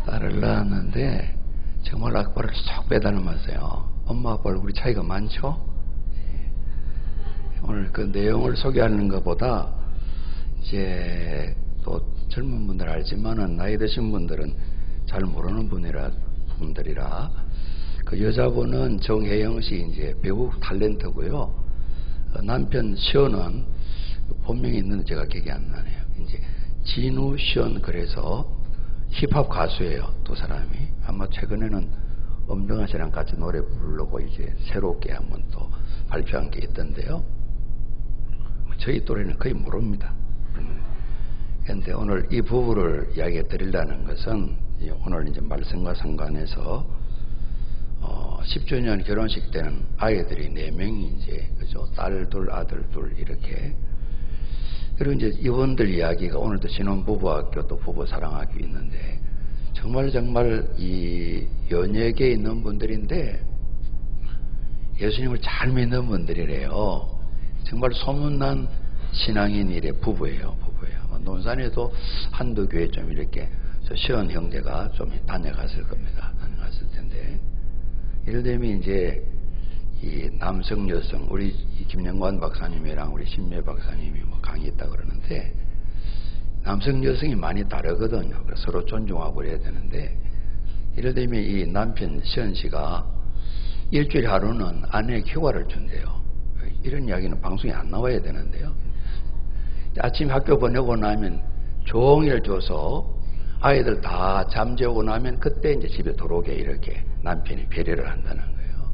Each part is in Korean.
딸을 낳았는데 정말 아빠를 쏙 빼닮았어요. 엄마 아빠 얼굴이 차이가 많죠? 오늘 그 내용을 소개하는 것보다 이제 또 젊은 분들 알지만은 나이 드신 분들은 잘 모르는 분들이라 그 여자분은 정혜영 씨 이제 배우 탤런트고요. 남편 시연은 본명이 있는데 제가 기억이 안 나네요. 이제 진우 시연 그래서 힙합 가수예요. 두 사람이 아마 최근에는 엄정화 씨랑 같이 노래 부르려고 이제 새롭게 한번 또 발표한 게 있던데요. 저희 또래는 거의 모릅니다. 그런데 오늘 이 부부를 이야기해 드리려는 것은 오늘 이제 말씀과 상관해서 10주년 결혼식 때는 아이들이 4명이 이제 그죠? 딸 둘, 아들 둘 이렇게. 그리고 이제 이분들 이야기가 오늘도 신혼부부학교 또 부부사랑학교 있는데 정말 이 연예계에 있는 분들인데 예수님을 잘 믿는 분들이래요. 정말 소문난 신앙인일의 부부예요. 논산에도 한두 교회 좀 이렇게 시원 형제가 좀 다녀갔을 겁니다. 다녀갔을 텐데 예를 들면 이제 이 남성 여성 우리 김영관 박사님이랑 우리 신매 박사님이 뭐 강의했다 그러는데 남성 여성이 많이 다르거든요. 서로 존중하고 그래야 되는데 예를 들면 이 남편 시연 씨가 일주일 하루는 아내에게 휴가를 준대요. 이런 이야기는 방송에 안 나와야 되는데요. 아침 학교 보내고 나면 종일 줘서 아이들 다 잠재우고 나면 그때 이제 집에 들어오게 이렇게 남편이 배려를 한다는 거예요.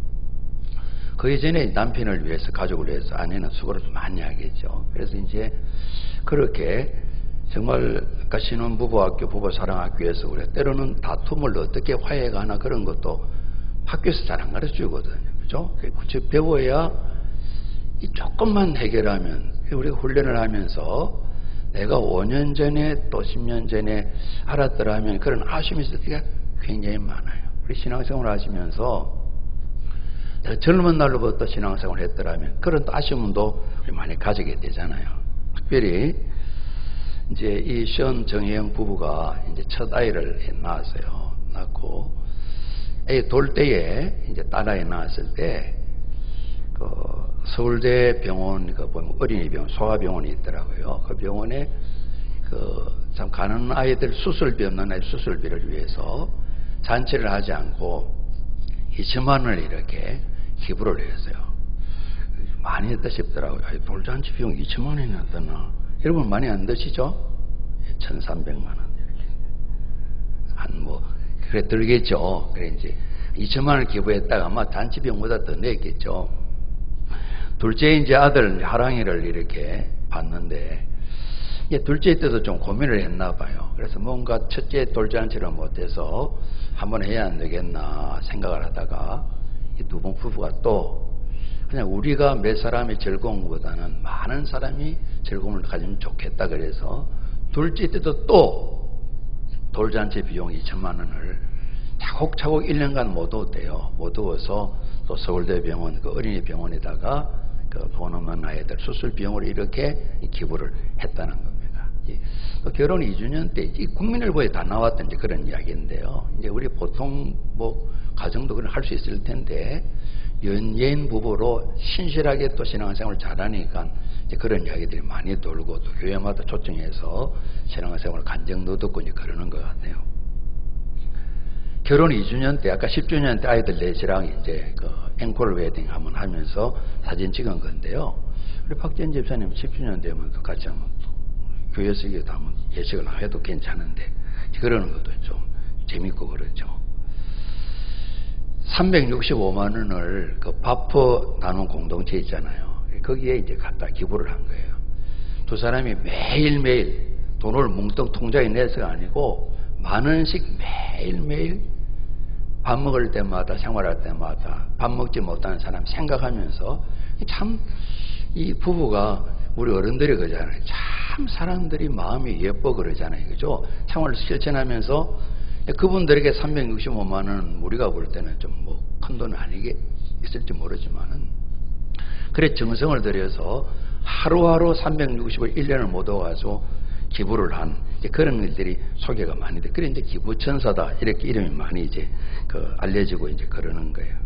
그 이전에 남편을 위해서 가족을 위해서 아내는 수고를 좀 많이 하겠죠. 그래서 이제 그렇게 정말 아까 신혼부부학교 부부사랑학교에서 그래 때로는 다툼을 어떻게 화해가 하나 그런 것도 학교에서 잘 안 가르쳐 주거든요. 그죠? 즉 배워야 이 조금만 해결하면 우리가 훈련을 하면서 내가 5년 전에 또 10년 전에 알았더라면 그런 아쉬움이 있을 때가 굉장히 많아요. 우리 신앙생활을 하시면서 젊은 날로부터 신앙생활을 했더라면 그런 아쉬움도 많이 가지게 되잖아요. 특별히 이제 이 시연 정혜영 부부가 이제 첫 아이를 낳았어요. 낳고 애 돌 때에 이제 딸아이 낳았을 때 그 서울대 병원 그 보면 어린이병원 소아병원이 있더라고요. 그 병원에 그 참 가는 아이들 수술비 없는 아이들 수술비를 위해서 잔치를 하지 않고 2천만 원을 이렇게 기부를 했어요. 많이 했다 싶더라고요. 돌잔치 비용 2천만 원이나 드나? 여러분 많이 안 드시죠? 1,300만 원 이렇게 한 뭐 그래 들겠죠. 그래 이제 2천만 원을 기부했다가 아마 잔치 비용보다 더 냈겠죠. 둘째 이제 아들 하랑이를 이렇게 봤는데 둘째 때도 좀 고민을 했나 봐요. 그래서 뭔가 첫째 돌잔치를 못해서 한번 해야 안 되겠나 생각을 하다가 이 두 분 부부가 또 그냥 우리가 몇 사람이 즐거운 것보다는 많은 사람이 즐거움을 가지면 좋겠다 그래서 둘째 때도 또 돌잔치 비용 2천만 원을 차곡차곡 1년간 못 얻대요. 못 얻어서 또 서울대병원 그 어린이병원에다가 그 돈 없는 아이들 수술 비용을 이렇게 기부를 했다는 겁니다. 또 결혼 2주년 때 이 국민일보에 다 나왔던 이제 그런 이야기인데요. 이제 우리 보통 뭐 가정도 그런 할 수 있을 텐데 연예인 부부로 신실하게 또 신앙생활을 잘하니까 이제 그런 이야기들이 많이 돌고 또 교회마다 초청해서 신앙생활을 간증도 듣고 이제 그러는 것 같네요. 결혼 2주년 때 아까 10주년 때 아이들 넷이랑 이제 그 앵콜 웨딩 한번 하면서 사진 찍은 건데요. 우리 박재현 집사님 10주년 되면 또 같이 한번 또 교회에서 한번 예식을 해도 괜찮은데 그러는 것도 좀 재밌고 그렇죠. 365만 원을 그 바퍼 나눈 공동체 있잖아요. 거기에 이제 갖다 기부를 한 거예요. 두 사람이 매일매일 돈을 뭉뚱 통장에 내서가 아니고 만 원씩 매일매일 밥 먹을 때마다 생활할 때마다 밥 먹지 못하는 사람 생각하면서 참 이 부부가 우리 어른들이 그러잖아요. 참 사람들이 마음이 예뻐 그러잖아요. 그죠? 생활을 실천하면서 그분들에게 365만 원은 우리가 볼 때는 좀 뭐 큰 돈은 아니게 있을지 모르지만은 그래 정성을 들여서 하루하루 360을 1년을 못 얻어가지고 기부를 한 이제 그런 일들이 소개가 많이 돼. 그래 이제 기부천사다 이렇게 이름이 많이 이제 알려지고 이제 그러는 거예요.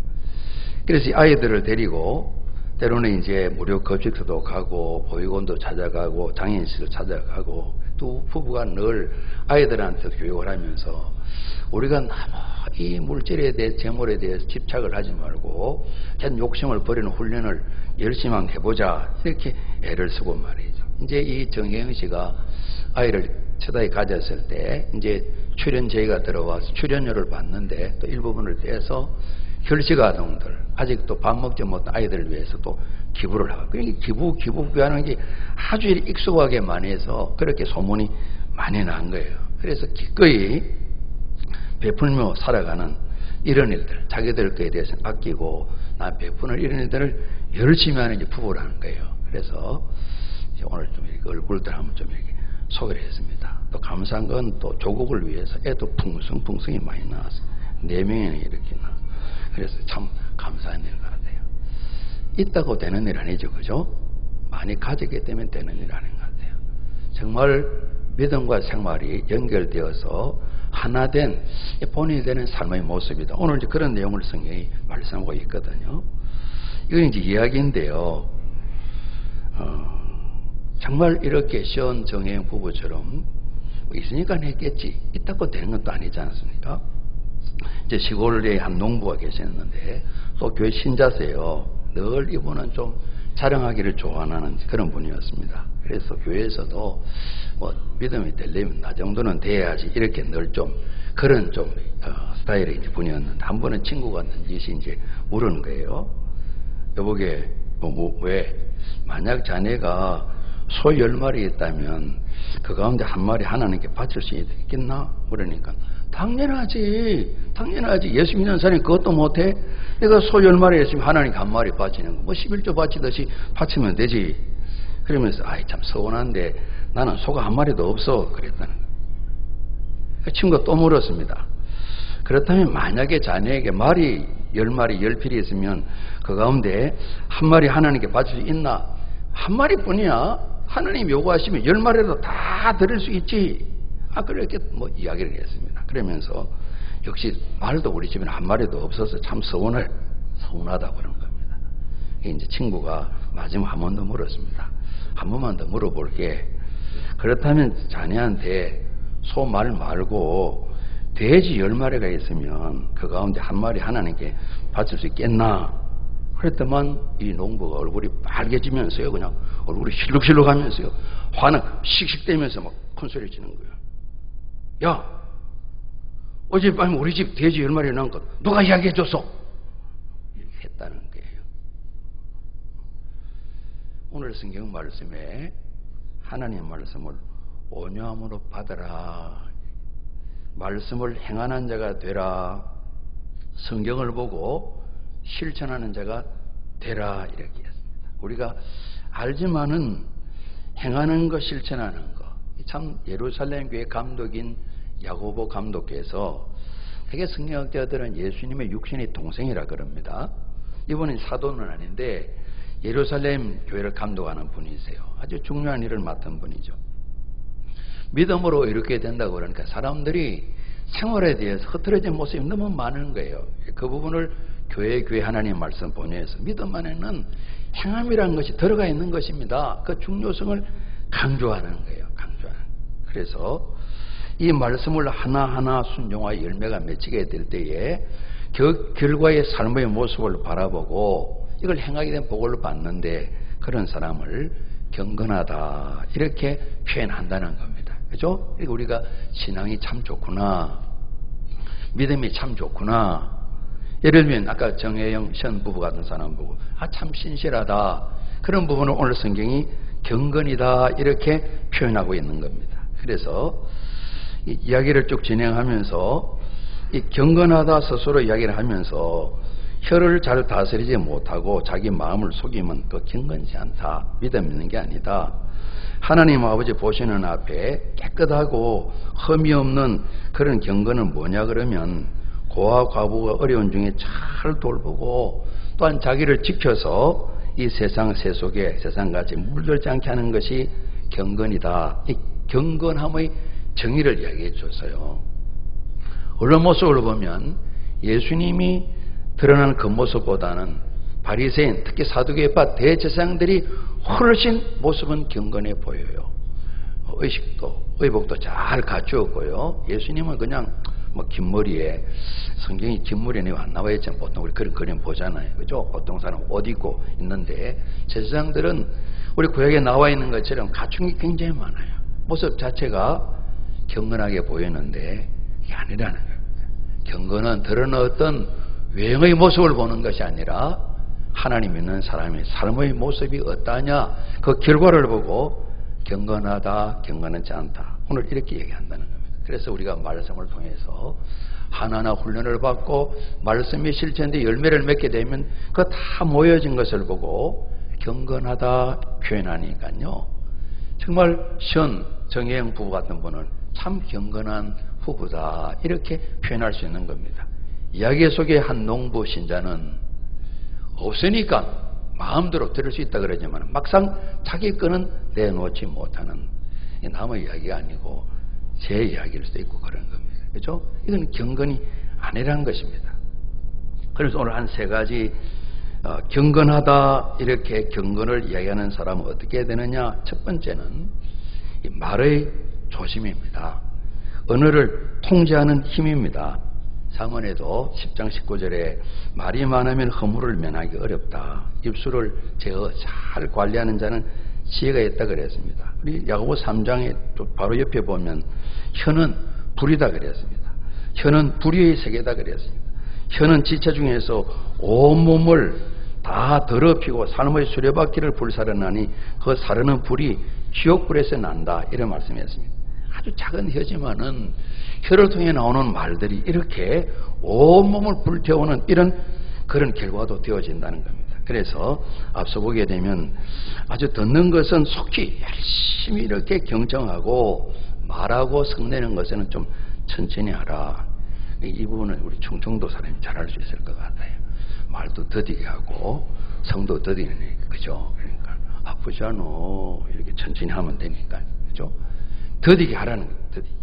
그래서 이 아이들을 데리고 때로는 이제 무료 급식소도 가고 보육원도 찾아가고 장애인실도 찾아가고 두 부부가 늘 아이들한테 교육을 하면서 우리가 너무 이 물질에 대해 재물에 대해서 집착을 하지 말고 그냥 욕심을 버리는 훈련을 열심히 한번 해보자 이렇게 애를 쓰고 말이죠. 이제 이 정혜영 씨가 아이를 처다히 가졌을 때 이제 출연 제의가 들어와서 출연료를 받는데 또 일부분을 떼서 혈식아동들 아직도 밥 먹지 못한 아이들을 위해서 또 기부를 하고 그러니까 기부하는 게 아주 익숙하게 많이 해서 그렇게 소문이 많이 난 거예요. 그래서 기꺼이 베풀며 살아가는 이런 일들 자기들 거에 대해서 아끼고 나 베푸는 이런 일들을 열심히 하는 이제 부부라는 거예요. 그래서 오늘 좀 이렇게 얼굴들 한번 좀 이렇게 소개를 했습니다. 또 감사한 건 또 조국을 위해서 애도 풍성풍성이 많이 나왔어요. 4명이나 이렇게 나. 그래서 참 감사한 일 같아요. 있다고 되는 일 아니죠, 그죠? 많이 가지게 되면 되는 일 아닌 것 같아요. 정말 믿음과 생활이 연결되어서 하나 된 본인이 되는 삶의 모습이다. 오늘 이제 그런 내용을 성경이 말씀하고 있거든요. 이건 이제 이야기인데요. 정말 이렇게 시온 정혜영 부부처럼 있으니까 했겠지. 있다고 되는 것도 아니지 않습니까? 이제 시골에 한 농부가 계셨는데 또 교회 신자세요. 늘 이분은 좀 자랑하기를 좋아하는 그런 분이었습니다. 그래서 교회에서도 뭐 믿음이 되려면 나 정도는 돼야지 이렇게 늘 좀 그런 좀 스타일의 이제 분이었는데 한 번은 친구가 넌지시 이제 물은 거예요. 여보게 왜 만약 자네가 소 10마리 있다면 그 가운데 한 마리 하나님께 바칠 수 있겠나? 그러니까 당연하지. 예수 믿는 사람이 그것도 못해? 내가 소 10마리 있으면 하나님께 한 마리 바치는 거. 뭐 11조 바치듯이 바치면 되지. 그러면서 아이 참 서운한데 나는 소가 한 마리도 없어. 그랬다는 거예요. 그 친구가 또 물었습니다. 그렇다면 만약에 자네에게 말이 10마리 10필이 있으면 그 가운데 한 마리 하나님께 바칠 수 있나? 한 마리뿐이야. 하나님 요구하시면 10마리라도 다 드릴 수 있지. 그렇게 뭐 이야기를 했습니다. 그러면서 역시 말도 우리 집에는 한 마리도 없어서 참 서운하다고 그런 겁니다. 이제 친구가 마지막 한 번 더 물었습니다. 한 번만 더 물어볼게. 그렇다면 자네한테 소 말 말고 돼지 10마리가 있으면 그 가운데 한 마리 하나님께 바칠 수 있겠나? 그랬더만 이 농부가 얼굴이 빨개지면서요. 그냥 얼굴이 실룩실룩하면서요. 화는 씩씩대면서 막 큰소리 치는 거예요. 야, 어젯밤에 우리 집 돼지 10마리 낳은 것 누가 이야기해줬어? 이렇게 했다는 거예요. 오늘 성경 말씀에 하나님 말씀을 온유함으로 받아라. 말씀을 행하는 자가 되라. 성경을 보고 실천하는 자가 되라. 이렇게 했습니다. 우리가 알지만은 행하는 거 실천하는 거. 참 예루살렘 교회 감독인 야고보 감독께서 되게 성경학자들은 예수님의 육신의 동생이라 그럽니다. 이분은 사도는 아닌데 예루살렘 교회를 감독하는 분이세요. 아주 중요한 일을 맡은 분이죠. 믿음으로 이렇게 된다고 그러니까 사람들이 생활에 대해서 흐트러진 모습이 너무 많은 거예요. 그 부분을 교회 하나님 말씀 본유에서 믿음 안에는 행함이라는 것이 들어가 있는 것입니다. 그 중요성을 강조하는 거예요. 그래서 이 말씀을 하나하나 순종하여 열매가 맺히게 될 때에 결과의 삶의 모습을 바라보고 이걸 행하게 된 복을 받는데 그런 사람을 경건하다 이렇게 표현한다는 겁니다. 그죠? 그러니까 우리가 신앙이 참 좋구나, 믿음이 참 좋구나. 예를 들면 아까 정혜영 션 부부 같은 사람 보고 참 신실하다, 그런 부분을 오늘 성경이 경건이다 이렇게 표현하고 있는 겁니다. 그래서 이 이야기를 쭉 진행하면서 이 경건하다 스스로 이야기를 하면서 혀를 잘 다스리지 못하고 자기 마음을 속이면 그 경건치 않다, 믿음 있는 게 아니다. 하나님 아버지 보시는 앞에 깨끗하고 흠이 없는 그런 경건은 뭐냐 그러면 고아 과부가 어려운 중에 잘 돌보고 또한 자기를 지켜서 이 세상 세속에 세상같이 물들지 않게 하는 것이 경건이다. 이 경건함의 정의를 이야기해 줬어요. 언론 모습을 보면 예수님이 드러난 겉모습보다는 바리새인, 특히 사두개파 대제사장들이 훨씬 모습은 경건해 보여요. 의식도, 의복도 잘 갖추었고요. 예수님은 그냥 긴 머리에, 성경이 긴 머리에 안 나와 있잖아요. 보통 우리 그런 그림 보잖아요. 그죠? 보통 사람 옷 입고 있는데, 제사장들은 우리 구약에 나와 있는 것처럼 갖춘 게 굉장히 많아요. 모습 자체가 경건하게 보이는데, 이게 아니라는 거예요. 경건은 드러난 어떤 외형의 모습을 보는 것이 아니라, 하나님 믿는 사람의 삶의 모습이 어떠하냐, 그 결과를 보고 경건하다, 경건하지 않다, 오늘 이렇게 얘기한다는 겁니다. 그래서 우리가 말씀을 통해서 하나하나 훈련을 받고 말씀이 실천돼 열매를 맺게 되면 그거 다 모여진 것을 보고 경건하다 표현하니까요, 정말 정혜영 부부 같은 분은 참 경건한 부부다, 이렇게 표현할 수 있는 겁니다. 이야기 속에 한 농부 신자는 없으니까 마음대로 들을 수 있다 그러지만 막상 자기 거는 내놓지 못하는, 남의 이야기가 아니고 제 이야기일 수도 있고 그런 겁니다. 그렇죠? 이건 경건이 아니라는 것입니다. 그래서 오늘 한 세 가지 경건하다, 이렇게 경건을 이야기하는 사람은 어떻게 해야 되느냐. 첫 번째는 이 말의 조심입니다. 언어를 통제하는 힘입니다. 잠언에도 10장 19절에 말이 많으면 허물을 면하기 어렵다. 입술을 제어 잘 관리하는 자는 지혜가 있다 그랬습니다. 우리 야고보 3장에 바로 옆에 보면 혀는 불이다 그랬습니다. 혀는 불의의 세계다 그랬습니다. 혀는 지체 중에서 온몸을 다 더럽히고 삶의 수레바퀴를 불사르나니 그 사르는 불이 지옥불에서 난다, 이런 말씀이었습니다. 아주 작은 혀지만은 혀를 통해 나오는 말들이 이렇게 온몸을 불태우는 이런 그런 결과도 되어진다는 겁니다. 그래서 앞서 보게 되면 아주 듣는 것은 속히 열심히 이렇게 경청하고 말하고 성내는 것에는 좀 천천히 하라. 이 부분은 우리 충청도 사람이 잘할 수 있을 것 같아요. 말도 더디게 하고 성도 더디게, 그죠? 그러니까 아프지 않아, 이렇게 천천히 하면 되니까, 그죠? 더디게 하라는 거예요. 더디게.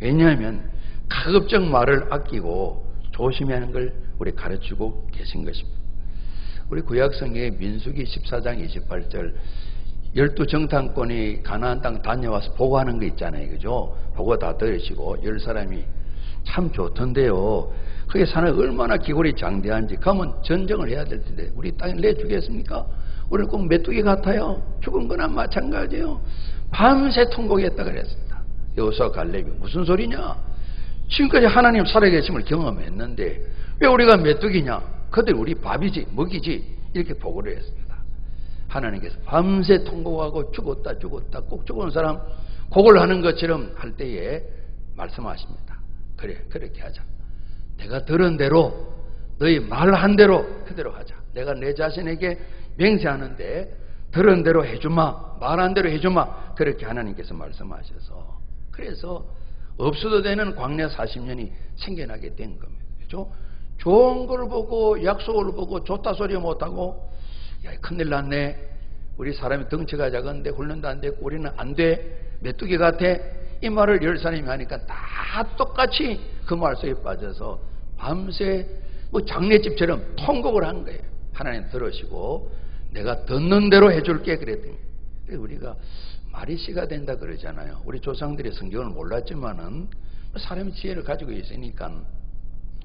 왜냐하면 가급적 말을 아끼고 조심히 하는 걸 우리 가르치고 계신 것입니다. 우리 구약성경의 민수기 14장 28절 12정탐꾼이 가나안 땅 다녀와서 보고하는 거 있잖아요. 그죠? 보고 다 들으시고 10사람이 참 좋던데요, 거기 사는 얼마나 기골이 장대한지, 가면 전쟁을 해야 될 텐데 우리 땅에 내주겠습니까? 우리는 꼭 메뚜기 같아요. 죽은 거나 마찬가지예요. 밤새 통곡했다 그랬습니다. 여호수아 갈렙이 무슨 소리냐, 지금까지 하나님 살아계심을 경험했는데 왜 우리가 메뚜기냐, 그들 우리 밥이지 먹이지, 이렇게 보고를 했습니다. 하나님께서 밤새 통곡하고 죽었다 꼭 죽은 사람 곡을 하는 것처럼 할 때에 말씀하십니다. 그래, 그렇게 하자. 내가 들은 대로, 너희 말한 대로 그대로 하자. 내가 내 자신에게 맹세하는데 들은 대로 해주마, 말한 대로 해주마, 그렇게 하나님께서 말씀하셔서, 그래서 없어도 되는 광야 40년이 생겨나게 된 겁니다. 그렇죠? 좋은 걸 보고 약속을 보고 좋다 소리 못하고, 야, 큰일 났네, 우리 사람이 덩치가 작은데 훈련도 안 됐고 우리는 안 돼, 메뚜기 같아, 이 말을 10사람이 하니까 다 똑같이 그 말 속에 빠져서 밤새 장례집처럼 통곡을 한 거예요. 하나님 들으시고 내가 듣는 대로 해줄게 그랬더니, 우리가 말이 씨가 된다 그러잖아요. 우리 조상들이 성경을 몰랐지만은 사람이 지혜를 가지고 있으니까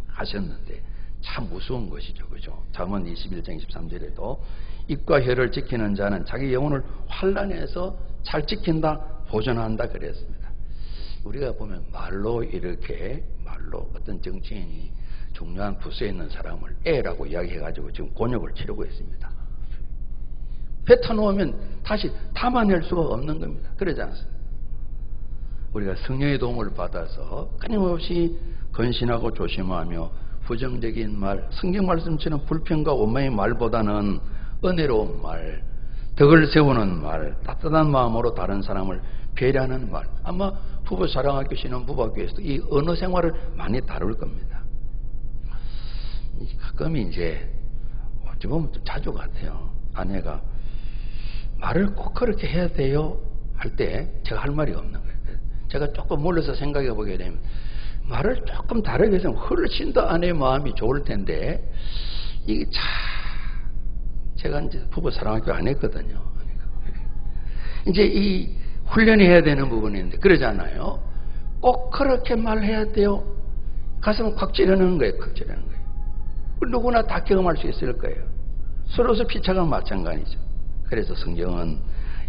하셨는데 참 무서운 것이죠. 그죠? 잠언 21장 23절에도 입과 혀를 지키는 자는 자기 영혼을 환난에서 잘 지킨다, 보존한다 그랬습니다. 우리가 보면 말로 어떤 정치인이 중요한 부서에 있는 사람을 애라고 이야기해가지고 지금 곤욕을 치르고 있습니다. 뱉어놓으면 다시 담아낼 수가 없는 겁니다. 그러지 않습니까? 우리가 성령의 도움을 받아서 끊임없이 건신하고 조심하며 부정적인 말, 성경 말씀처럼 불평과 원망의 말보다는 은혜로운 말, 덕을 세우는 말, 따뜻한 마음으로 다른 사람을 배려하는 말. 아마 부부 사랑학교, 신혼부부학교에서도 이 언어 생활을 많이 다룰 겁니다. 가끔 이제 어찌 보면 좀 자주 같아요. 아내가 말을 꼭 그렇게 해야 돼요 할 때 제가 할 말이 없는 거예요. 제가 조금 몰라서 생각해 보게 되면 말을 조금 다르게 해서 훨씬 더 아내의 마음이 좋을 텐데 이게 제가 이제 부부 사랑학교 안 했거든요. 이제 이 훈련이 해야 되는 부분인데 그러잖아요. 꼭 그렇게 말해야 돼요. 가슴 콱 찌르는 거예요. 콱 찌르는 거예요. 누구나 다 경험할 수 있을 거예요. 서로서 피차가 마찬가지죠. 그래서 성경은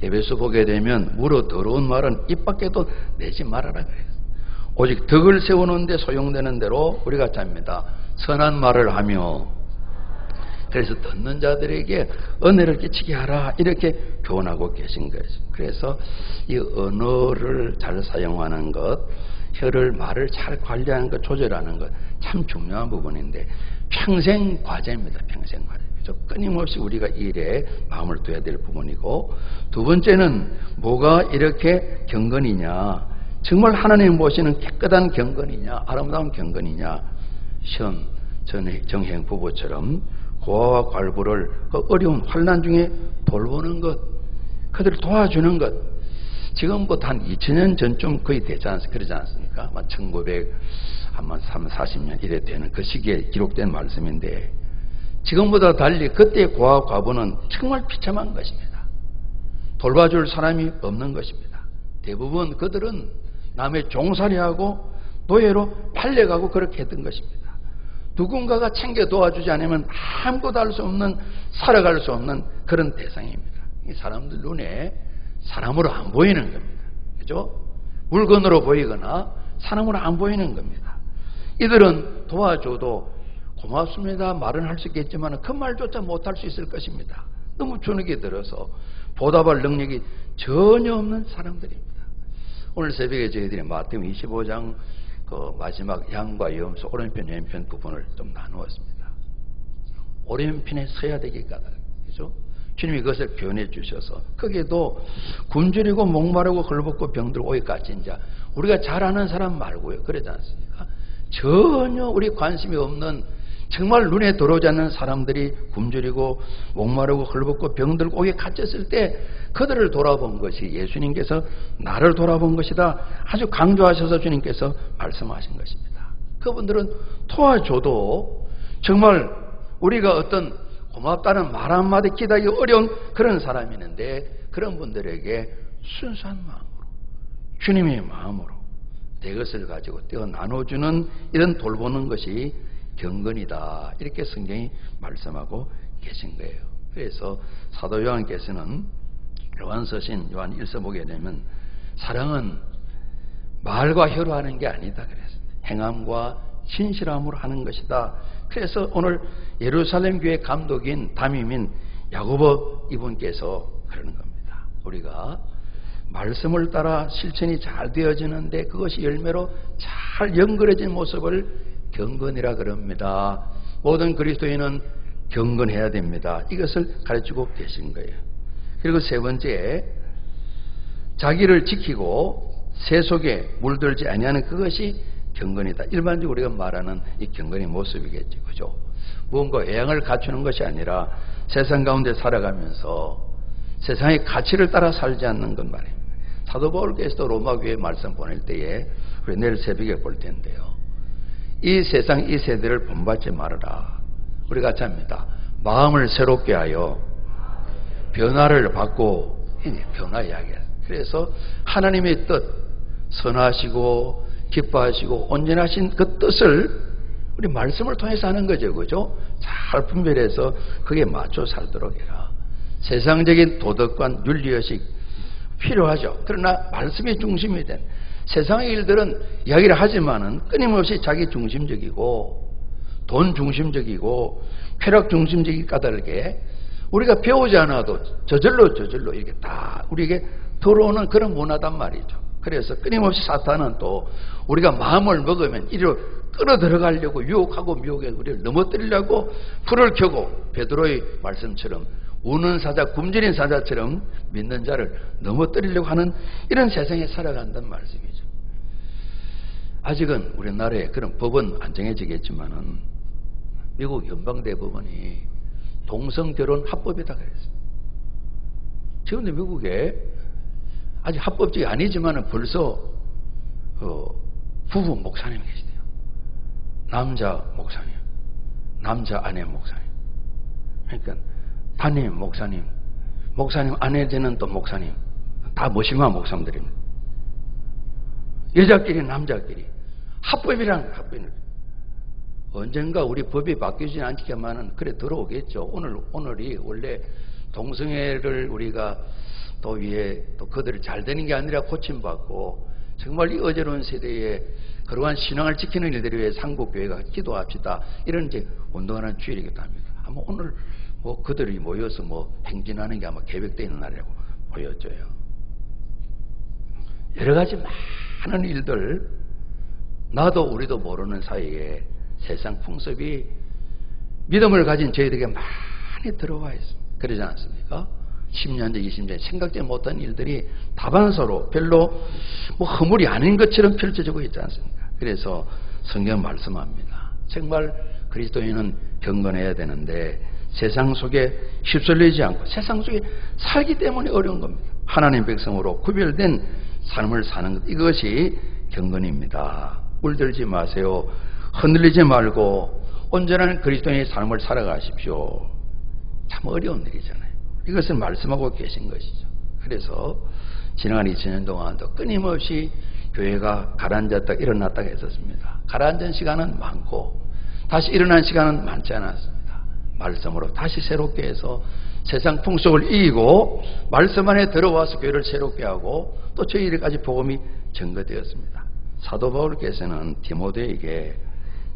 에베소 보게 되면 무릇 더러운 말은 입 밖에도 내지 말아라 그래요. 오직 덕을 세우는 데 소용되는 대로 우리가 잡니다. 선한 말을 하며 그래서 듣는 자들에게 은혜를 끼치게 하라 이렇게 교훈하고 계신 거예요. 그래서 이 언어를 잘 사용하는 것, 혀를 말을 잘 관리하는 것, 조절하는 것 참 중요한 부분인데 평생 과제입니다. 평생 과제. 끊임없이 우리가 이 일에 마음을 둬야 될 부분이고 두 번째는 뭐가 이렇게 경건이냐 정말 하나님 보시는 깨끗한 경건이냐 아름다운 경건이냐 시험 정행 부부처럼 고아와 괄부를 그 어려운 환난 중에 돌보는 것 그들을 도와주는 것 지금부터 한 2000년 전쯤 거의 되지 않습니까? 그러지 않습니까? 1900 아마 40년 이래 되는 그 시기에 기록된 말씀인데 지금보다 달리 그때의 고아 과부는 정말 비참한 것입니다. 돌봐줄 사람이 없는 것입니다. 대부분 그들은 남의 종살이하고 노예로 팔려가고 그렇게 했던 것입니다. 누군가가 챙겨 도와주지 않으면 아무것도 할 수 없는 살아갈 수 없는 그런 대상입니다. 이 사람들 눈에 사람으로 안 보이는 겁니다. 그죠? 물건으로 보이거나 사람으로 안 보이는 겁니다. 이들은 도와줘도 고맙습니다 말은 할 수 있겠지만 그 말조차 못할 수 있을 것입니다. 너무 주눅이 들어서 보답할 능력이 전혀 없는 사람들입니다. 오늘 새벽에 저희들이 마태복음 25장 그 마지막 양과 염소 오른편 왼편 부분을 좀 나누었습니다. 오른편에 서야 되겠다. 그죠? 주님이 그것을 표현해 주셔서 거기에도 굶주리고 목마르고 헐벗고 병들고 오해 갇힌 자 우리가 잘 아는 사람 말고요. 그러지 않습니까? 전혀 우리 관심이 없는 정말 눈에 들어오지 않는 사람들이 굶주리고 목마르고 헐벗고 병들고 오해 갇혔을 때 그들을 돌아본 것이 예수님께서 나를 돌아본 것이다. 아주 강조하셔서 주님께서 말씀하신 것입니다. 그분들은 도와줘도 정말 우리가 어떤 고맙다는 말 한마디 기다리기 어려운 그런 사람이 있는데 그런 분들에게 순수한 마음으로 주님의 마음으로 내 것을 가지고 떼어 나눠주는 이런 돌보는 것이 경건이다 이렇게 성경이 말씀하고 계신 거예요. 그래서 사도 요한께서는 요한서신 요한 1서 보게 되면 사랑은 말과 혀로 하는 게 아니다 그랬어요. 행함과 진실함으로 하는 것이다. 그래서 오늘 예루살렘 교회 감독인 담임인 야고보 이분께서 그러는 겁니다. 우리가 말씀을 따라 실천이 잘 되어지는데 그것이 열매로 잘 연결해진 모습을 경건이라 그럽니다. 모든 그리스도인은 경건해야 됩니다. 이것을 가르치고 계신 거예요. 그리고 세 번째, 자기를 지키고 새 속에 물들지 아니하는 그것이 경건이다. 일반적으로 우리가 말하는 이 경건의 모습이겠죠. 그죠? 무언가 외양을 갖추는 것이 아니라 세상 가운데 살아가면서 세상의 가치를 따라 살지 않는 것 말입니다. 사도 바울께서도 로마 교회 말씀 보낼 때에 우리 내일 새벽에 볼 텐데요. 이 세상 이 세대를 본받지 말아라. 우리 같이 합니다. 마음을 새롭게 하여 변화를 받고 변화 이야기예요. 그래서 하나님의 뜻 선하시고 기뻐하시고 온전하신 그 뜻을 우리 말씀을 통해서 하는 거죠. 그죠? 잘 분별해서 그게 맞춰 살도록 해라. 세상적인 도덕관 윤리의식 필요하죠. 그러나 말씀이 중심이 된 세상의 일들은 이야기를 하지만은 끊임없이 자기 중심적이고 돈 중심적이고 쾌락 중심적이 까다르게 우리가 배우지 않아도 저절로 이렇게 다 우리에게 들어오는 그런 문화단 말이죠. 그래서 끊임없이 사탄은 또 우리가 마음을 먹으면 이리로 끌어들어가려고 유혹하고 미혹해 우리를 넘어뜨리려고 불을 켜고 베드로의 말씀처럼 우는 사자, 굶주린 사자처럼 믿는 자를 넘어뜨리려고 하는 이런 세상에 살아간다는 말씀이죠. 아직은 우리나라에 그런 법은 안 정해지겠지만은 미국 연방대법원이 동성결혼 합법이다 그랬어요. 지금도 미국에 아직 합법적이 아니지만은 벌써 부부 목사님이 계시대요. 남자 목사님, 남자 아내 목사님. 그러니까 담임 목사님, 목사님 아내 되는 또 목사님, 다 무심한 목사님들입니다. 여자끼리 남자끼리 합법이란 합법은 언젠가 우리 법이 바뀌지 않지만은 그래 들어오겠죠. 오늘이 원래 동성애를 우리가 또 위에 또 그들이 잘 되는 게 아니라 고침받고 정말 이 어제로운 세대에 그러한 신앙을 지키는 일들을 위해 상국교회가 기도합시다. 이런 이제 운동하는 주일이기도 합니다. 아마 오늘 뭐 그들이 모여서 뭐 행진하는 게 아마 계획되어 있는 날이라고 보여져요. 여러 가지 많은 일들, 나도 우리도 모르는 사이에 세상 풍습이 믿음을 가진 저희들에게 많이 들어와 있습니다. 그러지 않습니까? 10년 전, 20년 전 생각지 못한 일들이 다반사로 별로 뭐 허물이 아닌 것처럼 펼쳐지고 있지 않습니까? 그래서 성경 말씀합니다. 정말 그리스도인은 경건해야 되는데 세상 속에 휩쓸리지 않고 세상 속에 살기 때문에 어려운 겁니다. 하나님 백성으로 구별된 삶을 사는 것, 이것이 경건입니다. 물들지 마세요. 흔들리지 말고 온전한 그리스도인의 삶을 살아가십시오. 참 어려운 일이잖아요. 이것을 말씀하고 계신 것이죠. 그래서 지난 2000년 동안도 끊임없이 교회가 가라앉았다 일어났다 했었습니다. 가라앉은 시간은 많고 다시 일어난 시간은 많지 않았습니다. 말씀으로 다시 새롭게 해서 세상 풍속을 이기고 말씀 안에 들어와서 교회를 새롭게 하고 또 저희들까지 복음이 증거되었습니다. 사도 바울께서는 디모데에게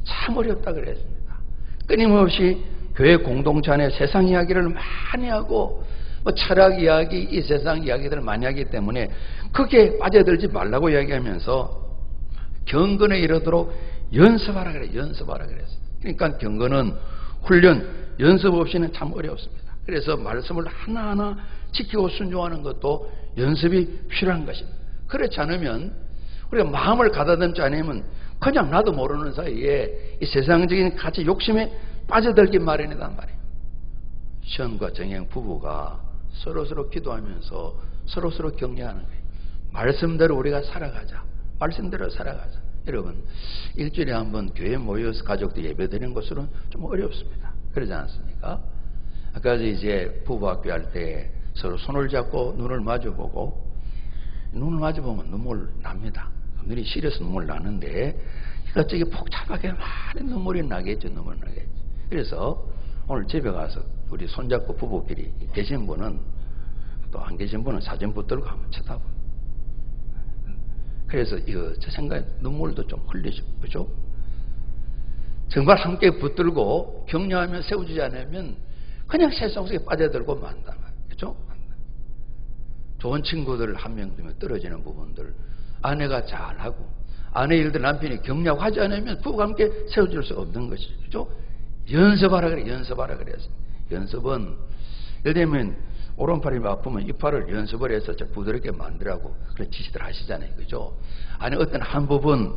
참 어렵다 그랬습니다. 끊임없이 교회 공동체 안에 세상 이야기를 많이 하고 뭐 철학 이야기, 이 세상 이야기들을 많이 하기 때문에 그게 빠져들지 말라고 이야기하면서 경건에 이르도록 연습하라 그래. 연습하라 그랬어요. 그러니까 경건은 훈련, 연습 없이는 참 어렵습니다. 그래서 말씀을 하나하나 지키고 순종하는 것도 연습이 필요한 것입니다. 그렇지 않으면 우리가 마음을 가다듬지 않으면 그냥 나도 모르는 사이에 이 세상적인 가치 욕심에 빠져들기 마련이란 말이에요. 시험과 정행 부부가 서로서로 기도하면서 서로서로 격려하는 거예요. 말씀대로 우리가 살아가자. 말씀대로 살아가자. 여러분, 일주일에 한 번 교회에 모여서 가족들 예배드리는 것으로는 좀 어렵습니다. 그러지 않습니까? 아까 이제 부부학교 할 때 서로 손을 잡고 눈을 마주보고, 눈을 마주보면 눈물 납니다. 눈이 시려서 눈물 나는데 갑자기 복잡하게 많이 눈물이 나겠죠. 눈물 나겠죠. 그래서 오늘 집에 가서 우리 손잡고 부부끼리 계신 분은 또 안 계신 분은 사진 붙들고 한번 쳐다보고, 그래서 제 생각에 눈물도 좀 흘리죠. 그죠? 정말 함께 붙들고 격려하며 세워주지 않으면 그냥 세상 속에 빠져들고 만다. 그죠? 좋은 친구들 한 명 되면 떨어지는 부분들, 아내가 잘하고 아내 일들 남편이 격려하고 하지 않으면 부부가 함께 세워줄 수 없는 것이죠. 그죠? 연습하라 그래. 연습하라 그래서 연습은 예를 들면 오른팔이 아프면 이 팔을 연습을 해서 부드럽게 만들라고 그런 지시들 하시잖아요. 그죠? 아니 어떤 한 부분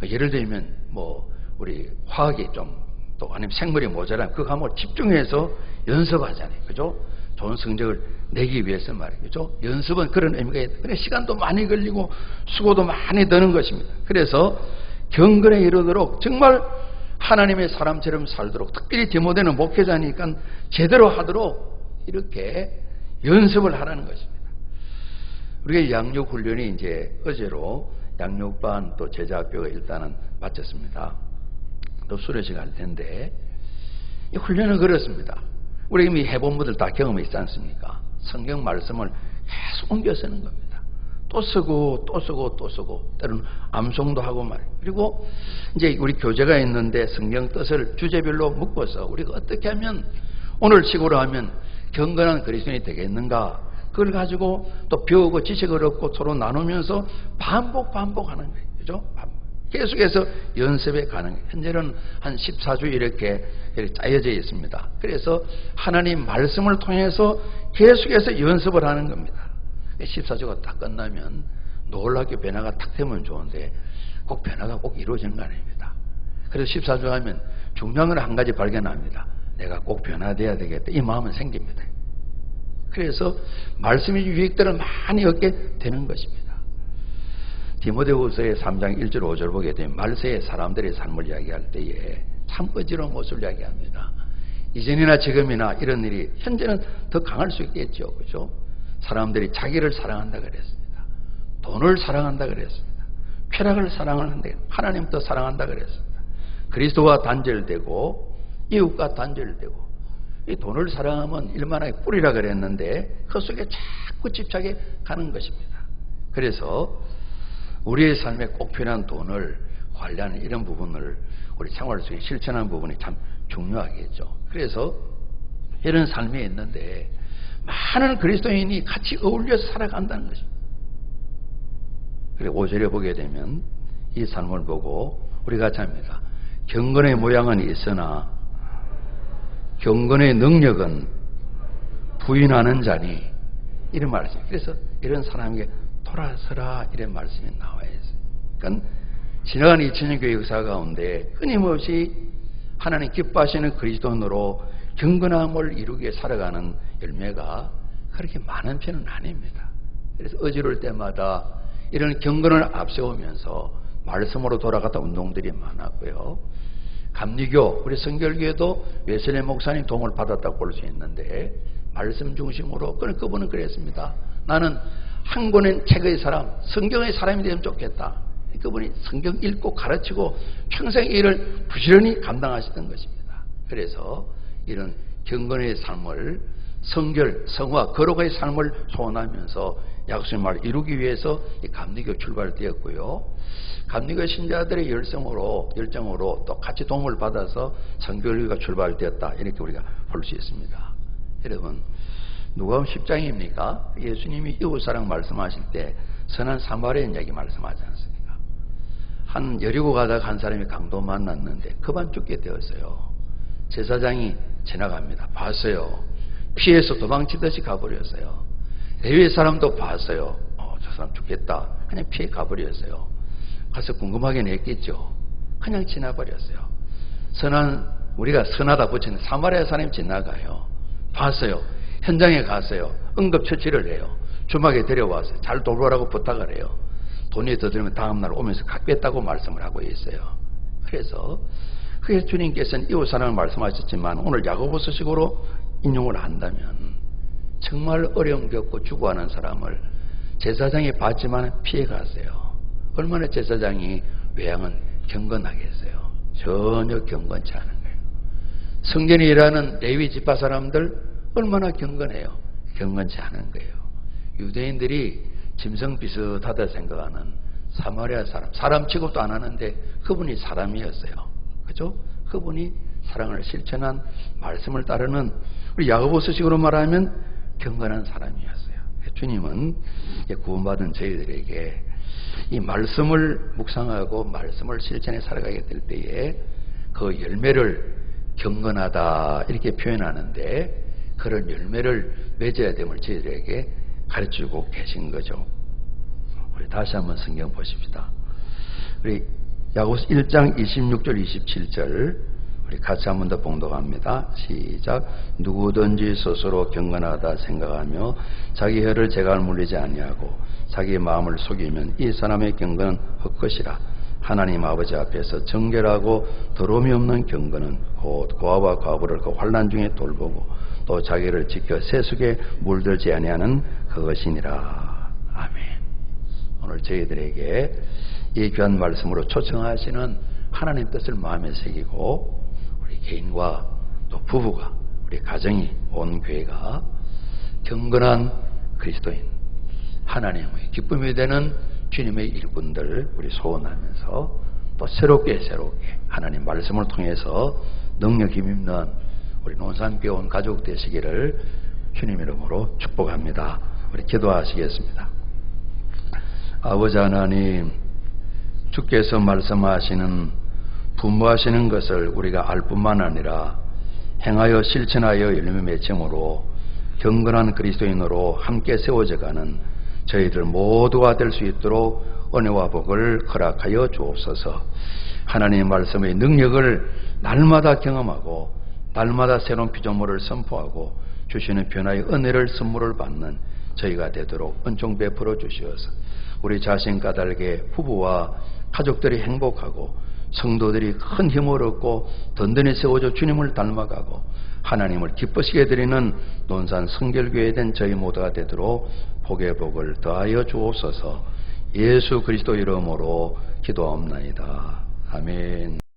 예를 들면 뭐 우리 화학이 좀 또 아니면 생물이 모자라면 그거 한번 집중해서 연습하잖아요. 그죠? 좋은 성적을 내기 위해서 말이에요. 그죠? 연습은 그런 의미가 있다. 그래 시간도 많이 걸리고 수고도 많이 드는 것입니다. 그래서 경건에 이르도록 정말 하나님의 사람처럼 살도록, 특별히 디모데는 목회자니까 제대로 하도록 이렇게 연습을 하라는 것입니다. 우리가 양육 훈련이 이제 어제로 양육반 또 제자학교가 일단은 마쳤습니다. 또 수료식 할 텐데 이 훈련은 그렇습니다. 우리 이미 해본 분들 다 경험이 있지 않습니까? 성경 말씀을 계속 옮겨 쓰는 겁니다. 또 쓰고 또 쓰고 또 쓰고 때로는 암송도 하고 말이에요. 그리고 이제 우리 교재가 있는데 성경 뜻을 주제별로 묶어서 우리가 어떻게 하면 오늘 식으로 하면 경건한 그리스도인이 되겠는가, 그걸 가지고 또 배우고 지식을 얻고 서로 나누면서 반복하는 거예요. 그죠? 계속해서 연습에 가는 거예요. 현재는 한 14주 이렇게 짜여져 있습니다. 그래서 하나님 말씀을 통해서 계속해서 연습을 하는 겁니다. 14주가 딱 끝나면 놀랍게 변화가 탁 되면 좋은데 꼭 변화가 꼭 이루어지는 거 아닙니다. 그래서 14주 하면 중요한 건 한 가지 발견합니다. 내가 꼭 변화돼야 되겠다. 이 마음은 생깁니다. 그래서 말씀의 유익들을 많이 얻게 되는 것입니다. 디모데후서의 3장 1절 5절 보게 되면 말세의 사람들의 삶을 이야기할 때에 참 어지러운 모습을 이야기합니다. 이전이나 지금이나 이런 일이 현재는 더 강할 수 있겠죠. 그죠? 사람들이 자기를 사랑한다 그랬습니다. 돈을 사랑한다 그랬습니다. 쾌락을 사랑하는데 하나님도 사랑한다 그랬습니다. 그리스도와 단절되고 이웃과 단절되고 이 돈을 사랑하면 일만하게 뿌리라 그랬는데 그 속에 자꾸 집착해 가는 것입니다. 그래서 우리의 삶에 꼭 필요한 돈을 관리하는 이런 부분을 우리 생활 속에 실천하는 부분이 참 중요하겠죠. 그래서 이런 삶이 있는데 많은 그리스도인이 같이 어울려서 살아간다는 것입니다. 그리고 5절에 보게 되면 이 삶을 보고 우리가 같이 합니다. 경건의 모양은 있으나 경건의 능력은 부인하는 자니 이런 말씀이에요. 그래서 이런 사람에게 돌아서라 이런 말씀이 나와 있어요. 그러니까 지나간 2000년 교회 역사 가운데 끊임없이 하나님 기뻐하시는 그리스도인으로 경건함을 이루게 살아가는 열매가 그렇게 많은 편은 아닙니다. 그래서 어지러울 때마다 이런 경건을 앞세우면서 말씀으로 돌아갔다 운동들이 많았고요. 감리교, 우리 성결교회도 웨슬리 목사님 도움을 받았다고 볼 수 있는데 말씀 중심으로 그분은 그랬습니다. 나는 한 권의 책의 사람, 성경의 사람이 되면 좋겠다. 그분이 성경 읽고 가르치고 평생 일을 부지런히 감당하시던 것입니다. 그래서 이런 경건의 삶을 성결, 성화, 거룩의 삶을 소원하면서 약속의 말을 이루기 위해서 이 감리교 출발되었고요. 감리교 신자들의 열정으로 또 같이 도움을 받아서 성결교가 출발되었다. 이렇게 우리가 볼 수 있습니다. 여러분, 누가복음 10장입니까? 예수님이 이웃사랑 말씀하실 때 선한 사마리아인 얘기 말씀하지 않습니까? 한 여리고 가다가 한 사람이 강도 만났는데 그만 죽게 되었어요. 제사장이 지나갑니다. 봤어요. 피해서 도망치듯이 가버렸어요. 레위 사람도 봤어요. 저 사람 죽겠다. 그냥 피해 가버렸어요. 가서 궁금하긴 했겠죠. 그냥 지나버렸어요. 우리가 선하다 붙이는 사마리아 사람이 지나가요. 봤어요. 현장에 갔어요. 응급처치를 해요. 주막에 데려와서 잘 돌보라고 부탁을 해요. 돈이 더 들면 다음날 오면서 갚겠다고 말씀을 하고 있어요. 그래서 그래서 주님께서는 이웃 사랑을 말씀하셨지만 오늘 야고보서식으로 인용을 한다면 정말 어려움 겪고 죽어가는 사람을 제사장이 봤지만 피해갔어요. 얼마나 제사장이 외양은 경건하겠어요. 전혀 경건치 않은 거예요. 성전에 일하는 레위 지파 사람들 얼마나 경건해요. 경건치 않은 거예요. 유대인들이 짐승 비슷하다 생각하는 사마리아 사람 취급도 안 하는데 그분이 사람이었어요. 그죠? 그분이 사랑을 실천한 말씀을 따르는 우리 야고보서식으로 말하면 경건한 사람이었어요. 주님은 구원받은 저희들에게 이 말씀을 묵상하고 말씀을 실천해 살아가게 될 때에 그 열매를 경건하다 이렇게 표현하는데 그런 열매를 맺어야 됨을 저희들에게 가르치고 계신 거죠. 우리 다시 한번 성경 보십시다. 우리 야고보서 1장 26절 27절 우리 같이 한 번 더 봉독합니다. 시작. 누구든지 스스로 경건하다 생각하며 자기 혀를 재갈 물리지 아니하고 자기 마음을 속이면 이 사람의 경건은 헛것이라. 하나님 아버지 앞에서 정결하고 더러움이 없는 경건은 곧 고아와 과부를 그 환난 중에 돌보고 또 자기를 지켜 세속에 물들지 아니하는 그것이니라. 아멘. 오늘 저희들에게 이 귀한 말씀으로 초청하시는 하나님 뜻을 마음에 새기고 우리 개인과 또 부부가 우리 가정이 온 교회가 경건한 그리스도인 하나님의 기쁨이 되는 주님의 일꾼들 우리 소원하면서 또 새롭게 하나님 말씀을 통해서 능력 힘입는 우리 논산교회 온 가족 되시기를 주님 이름으로 축복합니다. 우리 기도하시겠습니다. 아버지 하나님, 주께서 말씀하시는 분부하시는 것을 우리가 알 뿐만 아니라 행하여 실천하여 열매 맺음으로 경건한 그리스도인으로 함께 세워져가는 저희들 모두가 될 수 있도록 은혜와 복을 허락하여 주옵소서. 하나님의 말씀의 능력을 날마다 경험하고 날마다 새로운 피조물을 선포하고 주시는 변화의 은혜를 선물을 받는 저희가 되도록 은총 베풀어 주시어서 우리 자신 까닭에 부부와 가족들이 행복하고 성도들이 큰 힘을 얻고 든든히 세워져 주님을 닮아가고 하나님을 기쁘시게 드리는 논산 성결교회 된 저희 모두가 되도록 복의 복을 더하여 주옵소서. 예수 그리스도 이름으로 기도하옵나이다. 아멘.